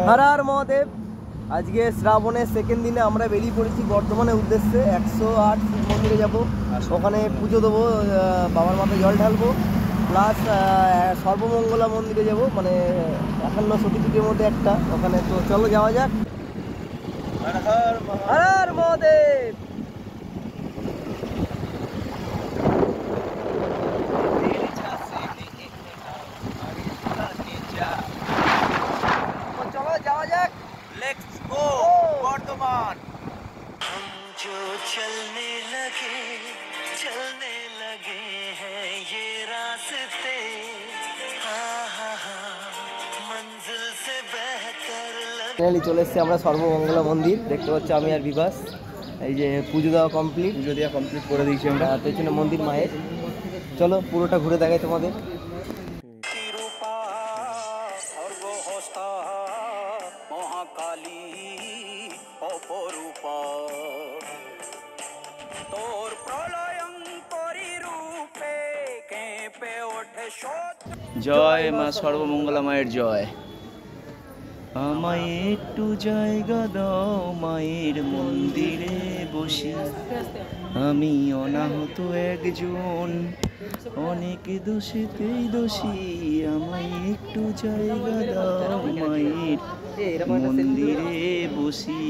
হর হর মহাদেব। আজকে শ্রাবণের সেকেন্ড দিনে আমরা বেরিয়ে পড়েছি বর্ধমানের উদ্দেশ্যে। 108 শিব মন্দিরে যাব, ওখানে পুজো দেবো, বাবার মাথায় জল ঢালবো, প্লাস সর্বমঙ্গলা মন্দিরে যাব, মানে 51 সতীপীঠের মধ্যে একটা, ওখানে। তো চলো যাওয়া যাক। হর হর মহাদেব। চলো যাওয়া যাক, লেটস গো বর্ধমান। हम जो चलने लगे हैं ये रास्ते, हाँ हाँ हाँ मंजिल से बेहतर ফাইনালি চলে এসেছি আমরা সর্বমঙ্গলা মন্দির। দেখতে পাচ্ছি আমি আর বিকাশ, এই যে পুজো দেওয়া কমপ্লিট, পুজো দেওয়া কমপ্লিট করে দিয়েছি আমরা। পেছনে মন্দির মায়ের। চলো পুরোটা ঘুরে দেখাই তোমাদের। মহাকালী অপরূপা তোর প্রলয়ঙ্করী রূপে কেঁপে ওঠে জয় মা সর্বমঙ্গলা মায়ের জয়। আমায় একটু জায়গা দাও মায়ের মন্দিরে বসি, আমি অনাহত একজন, অনেক দোষেতেই দোষী। আমায় একটু জায়গা দাও মায়ের মন্দিরে বসি।